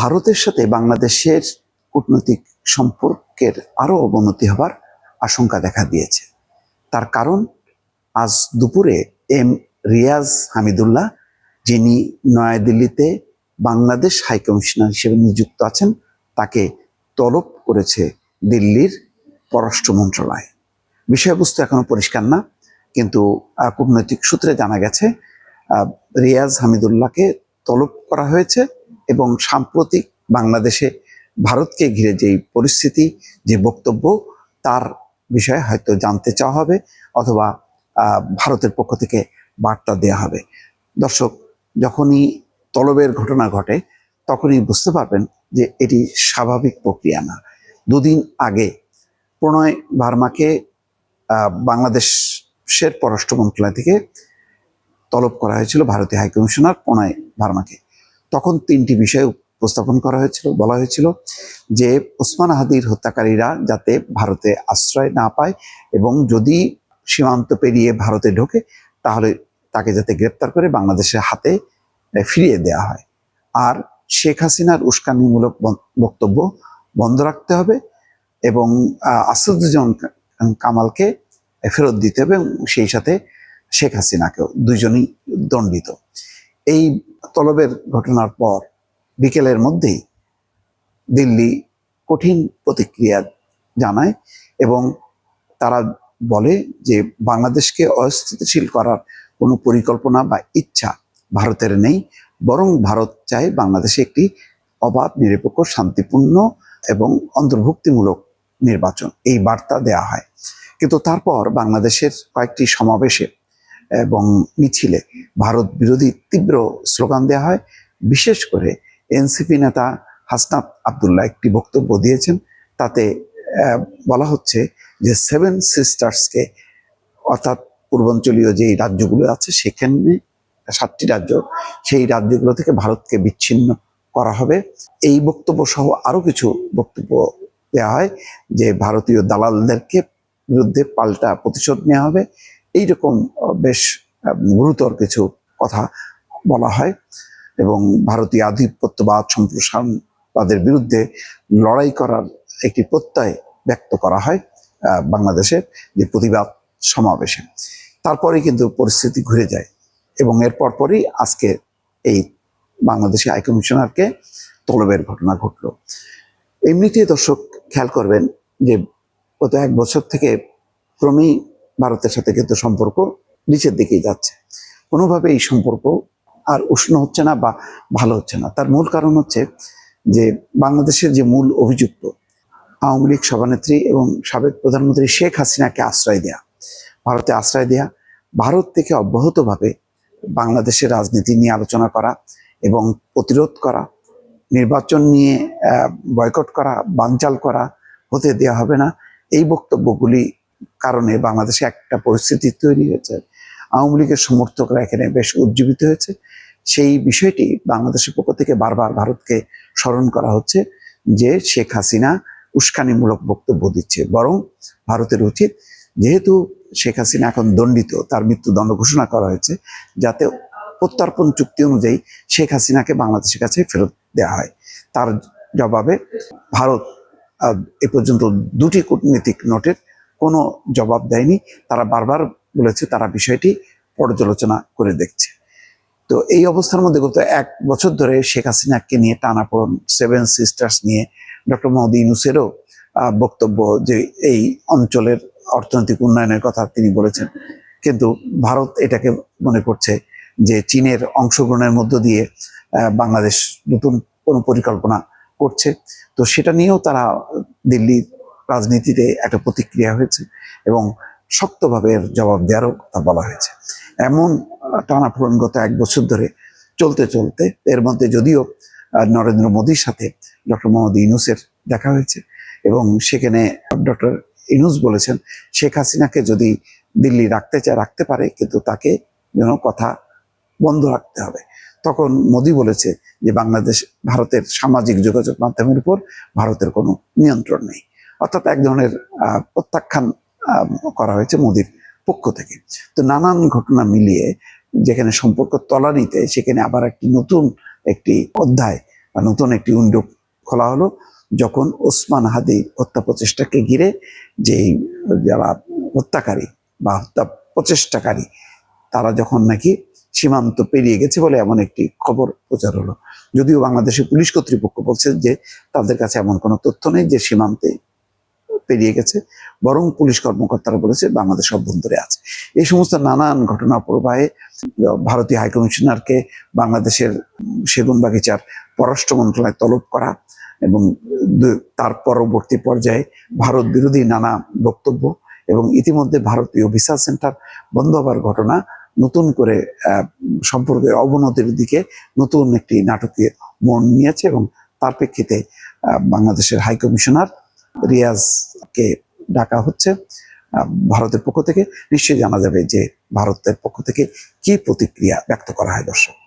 ভারতের সাথে বাংলাদেশের কূটনৈতিক সম্পর্কের আরও অবনতি হবার আশঙ্কা দেখা দিয়েছে। তার কারণ আজ দুপুরে রিয়াজ হামিদুল্লাহ, যিনি নয়াদিল্লিতে বাংলাদেশ হাইকমিশনার হিসেবে নিযুক্ত আছেন, তাকে তলব করেছে দিল্লির পররাষ্ট্র মন্ত্রণালয়। বিষয়বস্তু এখনো পরিষ্কার না, কিন্তু কূটনৈতিক সূত্রে জানা গেছে রিয়াজ হামিদুল্লাহকে তলব করা হয়েছে এবং সাম্প্রতিক বাংলাদেশে ভারতকে ঘিরে যেই পরিস্থিতি, যে বক্তব্য, তার বিষয়ে হয়তো জানতে চাওয়া হবে অথবা ভারতের পক্ষ থেকে বার্তা দেওয়া হবে। দর্শক, যখনই তলবের ঘটনা ঘটে তখনই বুঝতে পারবেন যে এটি স্বাভাবিক প্রক্রিয়া না। দুদিন আগে প্রণয় ভার্মাকে বাংলাদেশের পররাষ্ট্র মন্ত্রণালয় থেকে তলব করা হয়েছিল, ভারতীয় হাইকমিশনার প্রণয় ভার্মাকে। তখন তিনটি বিষয় উপস্থাপন করা হয়েছিল। বলা হয়েছিল যে ওসমান হাদির হত্যাকারীরা যাতে ভারতে আশ্রয় না পায় এবং যদি সীমান্ত পেরিয়ে ভারতে ঢোকে তাহলে তাকে যাতে গ্রেপ্তার করে বাংলাদেশের হাতে ফিরিয়ে দেওয়া হয়। আর শেখ হাসিনার উস্কানিমূলক বক্তব্য বন্ধ রাখতে হবে এবং আসাদুজ্জামান কামালকে ফেরত দিতে হবে এবং সেই সাথে শেখ হাসিনাকেও, দুইজনই দণ্ডিত। এই তলবের ঘটনার পর বিকেলের মধ্যেই দিল্লি কঠিন প্রতিক্রিয়া জানায় এবং তারা বলে যে বাংলাদেশকে অস্থিতিশীল করার কোনো পরিকল্পনা বা ইচ্ছা ভারতের নেই, বরং ভারত চায় বাংলাদেশে একটি অবাধ, নিরপেক্ষ, শান্তিপূর্ণ এবং অন্তর্ভুক্তিমূলক নির্বাচন, এই বার্তা দেয়া হয়। কিন্তু তারপর বাংলাদেশের কয়েকটি সমাবেশে এবং মিছিলে ভারত বিরোধী তীব্র স্লোগান দেওয়া হয়। বিশেষ করে এনসিপি নেতা হাসনাত আবদুল্লাহ একটি বক্তব্য দিয়েছেন, তাতে বলা হচ্ছে যে 7 সিস্টার্সকে, অর্থাৎ পূর্বাঞ্চলীয় যেই রাজ্যগুলো আছে সেখানে 7টি রাজ্য, সেই রাজ্যগুলো থেকে ভারতকে বিচ্ছিন্ন করা হবে। এই বক্তব্য সহ আরো কিছু বক্তব্য দেওয়া হয় যে ভারতীয় দালালদেরকে বিরুদ্ধে পাল্টা প্রতিশোধ নেওয়া হবে। এইরকম বেশ গুরুতর কিছু কথা বলা হয় এবং ভারতীয় আধিপত্যবাদ, সম্প্রসারণবাদের বিরুদ্ধে লড়াই করার একটি প্রত্যয় ব্যক্ত করা হয় বাংলাদেশের যে প্রতিবাদ সমাবেশে। তারপরে কিন্তু পরিস্থিতি ঘুরে যায় এবং এর পরপরই আজকে এই বাংলাদেশি হাইকমিশনারকে তলবের ঘটনা ঘটল। এমনিতেই দর্শক খেয়াল করবেন যে গত 1 বছর থেকে ক্রমেই ভারতের সাথে কিন্তু সম্পর্ক নিচের দিকেই যাচ্ছে। কোনোভাবে এই সম্পর্ক আর উষ্ণ হচ্ছে না বা ভালো হচ্ছে না। তার মূল কারণ হচ্ছে যে বাংলাদেশের যে মূল অভিযুক্ত আওয়ামী লীগ সভানেত্রী এবং সাবেক প্রধানমন্ত্রী শেখ হাসিনাকে আশ্রয় দেয়া, ভারতে আশ্রয় দেয়া, ভারত থেকে অব্যাহতভাবে বাংলাদেশের রাজনীতি নিয়ে আলোচনা করা এবং প্রতিরোধ করা, নির্বাচন নিয়ে বয়কট করা, বানচাল করা, হতে দেওয়া হবে না, এই বক্তব্যগুলি কারণে বাংলাদেশে একটা পরিস্থিতি তৈরি হয়েছে। আওয়ামী লীগের সমর্থকরা এখানে বেশ উজ্জীবিত হয়েছে। সেই বিষয়টি বাংলাদেশের পক্ষ থেকে বারবার ভারতকে স্মরণ করা হচ্ছে যে শেখ হাসিনা উস্কানিমূলক বক্তব্য দিচ্ছে। বরং ভারতের উচিত, যেহেতু শেখ হাসিনা এখন দণ্ডিত, তার মৃত্যুদণ্ড ঘোষণা করা হয়েছে, যাতে প্রত্যর্পণ চুক্তি অনুযায়ী শেখ হাসিনাকে বাংলাদেশের কাছে ফেরত দেওয়া হয়। তার জবাবে ভারত এ পর্যন্ত 2টি কূটনৈতিক নোটের কোনো জবাব দেয়নি। তারা বারবার বলেছে তারা বিষয়টি পর্যালোচনা করে দেখছে। তো এই অবস্থার মধ্যে গত 1 বছর ধরে শেখ হাসিনাকে নিয়ে টানাপোড়েন, 7 সিস্টার্স নিয়ে ডক্টর মোহাম্মদ ইউনূসেরও বক্তব্য যে এই অঞ্চলের অর্থনৈতিক উন্নয়নের কথা তিনি বলেছেন, কিন্তু ভারত এটাকে মনে করছে যে চীনের অংশগ্রহণের মধ্য দিয়ে বাংলাদেশ নতুন কোনো পরিকল্পনা করছে। তো সেটা নিয়েও তারা দিল্লির রাজনীতিতে একটা প্রতিক্রিয়া হয়েছে এবং শক্তভাবে এর জবাব দেওয়ারও কথা বলা হয়েছে। এমন টানাপোড়েন গত 1 বছর ধরে চলতে চলতে, এর মধ্যে যদিও নরেন্দ্র মোদীর সাথে ডক্টর মোহাম্মদ ইউনূসের দেখা হয়েছে এবং সেখানে ডক্টর ইউনূস বলেছেন শেখ হাসিনাকে যদি দিল্লি রাখতে চায় রাখতে পারে, কিন্তু তাকে যেন কথা বন্ধ রাখতে হবে। তখন মোদী বলেছে যে ভারতের সামাজিক যোগাযোগ মাধ্যমের উপর ভারতের কোনো নিয়ন্ত্রণ নেই। অর্থাৎ এক ধরনের প্রত্যাখ্যান করা হয়েছে মোদীর পক্ষ থেকে। তো নানান ঘটনা মিলিয়ে যেখানে সম্পর্ক তলানিতে, সেখানে আবার একটি নতুন একটি অধ্যায় নতুন একটি উইন্ডো খোলা হলো যখন ওসমান হাদির হত্যা প্রচেষ্টাকে ঘিরে যেই যারা হত্যাকারী বা হত্যা প্রচেষ্টাকারী তারা যখন নাকি সীমান্ত পেরিয়ে গেছে বলে এমন একটি খবর প্রচার হলো। যদিও বাংলাদেশের পুলিশ কর্তৃপক্ষ বলছে যে তাদের কাছে এমন কোনো তথ্য নেই যে সীমান্তে পেরিয়ে গেছে, বরং পুলিশ কর্মকর্তারা বলেছে বাংলাদেশ অভ্যন্তরে আছে। এই সমস্ত নানান ঘটনা প্রবাহে ভারতীয় হাইকমিশনারকে বাংলাদেশের সেগুনবাগিচার পররাষ্ট্র মন্ত্রণালয় তলব করা এবং তার পরবর্তী পর্যায়ে ভারত বিরোধী নানা বক্তব্য এবং ইতিমধ্যে ভারতীয় ভিসা সেন্টার বন্ধ হওয়ার ঘটনা নতুন করে সম্পর্কের অবনতির দিকে নতুন একটি নাটকীয় মোড় নিয়েছে এবং তার প্রেক্ষিতে বাংলাদেশের হাইকমিশনার রিয়াজকে ডাকা হচ্ছে ভারতের পক্ষ থেকে। নিশ্চয়ই জানা যাবে যে ভারতের পক্ষ থেকে কি প্রতিক্রিয়া ব্যক্ত করা হয়। দর্শক।